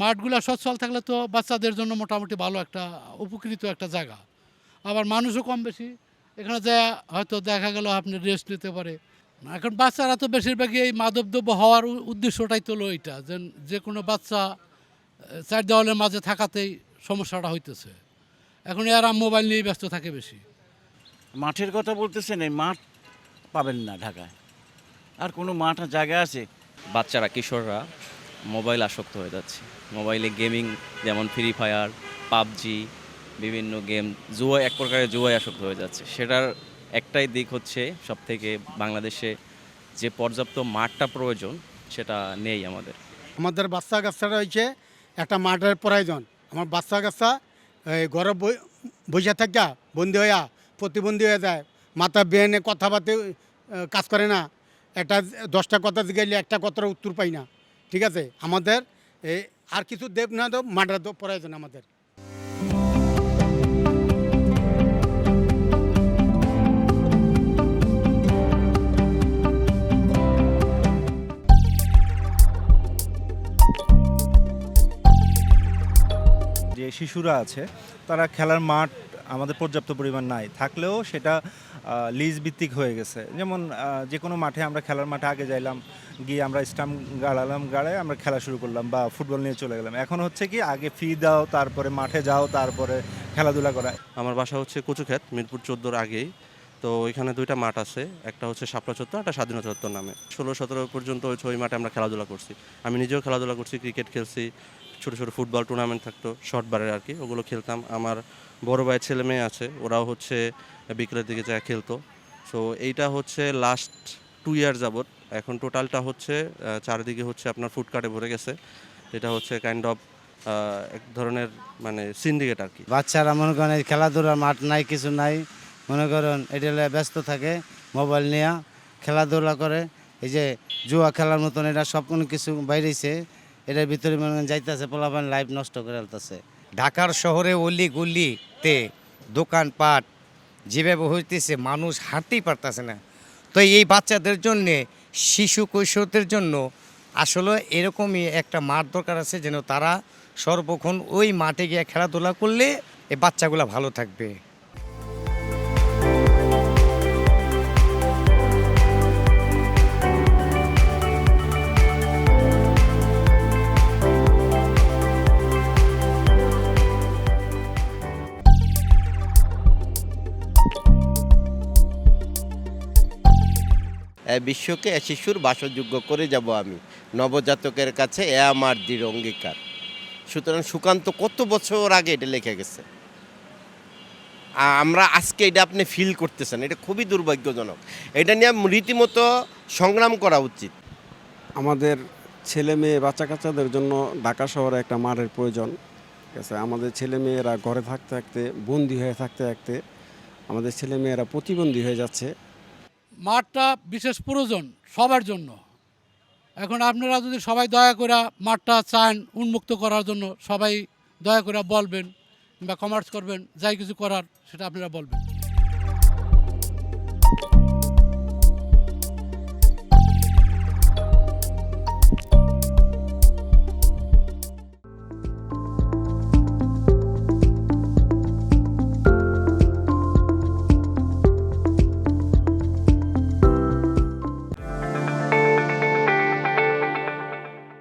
মাঠগুলো সচ্ছল থাকলে তো বাচ্চাদের জন্য মোটামুটি ভালো একটা উপকৃত একটা জায়গা। আবার মানুষও কম বেশি এখানে যায়, হয়তো দেখা গেল আপনি রেস্ট নিতে পারে। এখন বাচ্চারা তো বেশিরভাগই এই মাদকদ্রব্য হওয়ার উদ্দেশ্যটাই তো হলো এইটা, যে কোনো বাচ্চা চার দেওয়ালের মাঝে থাকাতেই সমস্যাটা হইতেছে। এখন এরা মোবাইল নিয়েই ব্যস্ত থাকে বেশি। মাঠের কথা বলতেছেন, এই মাঠ পাবেন না ঢাকায়। আর কোনো মাঠ আর জায়গা আছে? বাচ্চারা, কিশোররা মোবাইল আসক্ত হয়ে যাচ্ছে। মোবাইলে গেমিং, যেমন ফ্রি ফায়ার, পাবজি, বিভিন্ন গেম, জুয়া, এক প্রকারের জুয়ায় আসক্ত হয়ে যাচ্ছে। সেটার একটাই দিক হচ্ছে সবথেকে বাংলাদেশে যে পর্যাপ্ত মাঠটা প্রয়োজন সেটা নেই আমাদের। আমাদের বাচ্চা কাচ্চারা হয়েছে একটা মাঠের প্রয়োজন। আমার বাচ্চা কাচ্চা ঘরে বসে থাকা বন্দি হইয়া প্রতিবন্ধী হয়ে যায়, মাথা বেনে কথাবার্তা কাজ করে না, একটা 10টা কথা গেলে একটা কথার উত্তর পাই না। ঠিক আছে, আমাদের আর কিছু দেব না দেব, মাঠের প্রয়োজন আমাদের। যে শিশুরা আছে তারা খেলার মাঠ আমাদের পর্যাপ্ত পরিমাণ নাই, থাকলেও সেটা লিজ ভিত্তিক হয়ে গেছে। যেমন যে কোনো মাঠে আমরা খেলার মাঠে আগে যাইলাম, গিয়ে আমরা স্টাম্প গাড়ালাম, গাড়ায় আমরা খেলা শুরু করলাম বা ফুটবল নিয়ে চলে গেলাম। এখন হচ্ছে কি আগে ফি দাও, তারপরে মাঠে যাও, তারপরে খেলাধুলা করা। আমার বাসা হচ্ছে কচুক্ষেত, মিরপুর 14-র আগেই। তো ওইখানে দুইটা মাঠ আছে, একটা হচ্ছে শাপলা চত্বর, একটা স্বাধীনতা চত্বর নামে। 16-17 পর্যন্ত ওই মাঠে আমরা খেলাধুলা করছি। আমি নিজেও খেলাধুলা করছি, ক্রিকেট খেলছি, ছোটো ছোটো ফুটবল টুর্নামেন্ট থাকতো শর্ট বারের আর কি, ওগুলো খেলতাম। আমার বড় ভাইয়ের ছেলে মেয়ে আছে, ওরাও হচ্ছে বিকেলের দিকে যায় খেলতো। সো এইটা হচ্ছে লাস্ট 2 ইয়ার যাবত। এখন টোটালটা হচ্ছে চারিদিকে হচ্ছে আপনার ফুডকার্টে ভরে গেছে। এটা হচ্ছে কাইন্ড অফ এক ধরনের মানে সিন্ডিকেট আর কি। বাচ্চারা মনে করেন এই খেলাধুলার মাঠ নাই, কিছু নাই, মনে করেন এটা ব্যস্ত থাকে, মোবাইল নিয়ে খেলাধুলা করে। এই যে জুয়া খেলার মতন এটা সব কোনো কিছু বাইরেছে, এটার ভিতরে মনে করেন যাইতেছে, পোলাপান লাইফ নষ্ট করে ফেলতেছে। ঢাকার শহরে অলি গলিতে দোকানপাট যেভাবে হইতেছে, মানুষ হাঁটতেই পারতেছে না। তো এই বাচ্চাদের জন্যে, শিশু কৈশোরদের জন্য আসলে এরকমই একটা মাঠ দরকার আছে, যেন তারা সর্বক্ষণ ওই মাঠে গিয়ে খেলাধুলা করলে এই বাচ্চাগুলো ভালো থাকবে। বিশ্বকে শিশুর বাসযোগ্য করে যাব আমি, নবজাতকের কাছে এ আমার দৃঢ় অঙ্গীকার। সুতরাং সুকান্ত কত বছর আগে এটা লেখা গেছে, আমরা আজকে এটা আপনি ফিল করতেছেন, এটা খুবই দুর্ভাগ্যজনক। এটা নিয়ে রীতিমতো সংগ্রাম করা উচিত। আমাদের ছেলে মেয়ে বাচ্চা কাচ্চাদের জন্য ঢাকা শহরে একটা মাঠের প্রয়োজন। ঠিক আছে, আমাদের ছেলে মেয়েরা ঘরে থাকতে থাকতে, বন্দি হয়ে থাকতে থাকতে আমাদের ছেলে মেয়েরা প্রতিবন্ধী হয়ে যাচ্ছে। মাঠটা বিশেষ প্রয়োজন সবার জন্য। এখন আপনারা যদি সবাই দয়া করে মাঠটা চান উন্মুক্ত করার জন্য, সবাই দয়া করে বলবেন, কিংবা কমার্স করবেন, যাই কিছু করার সেটা আপনারা বলবেন।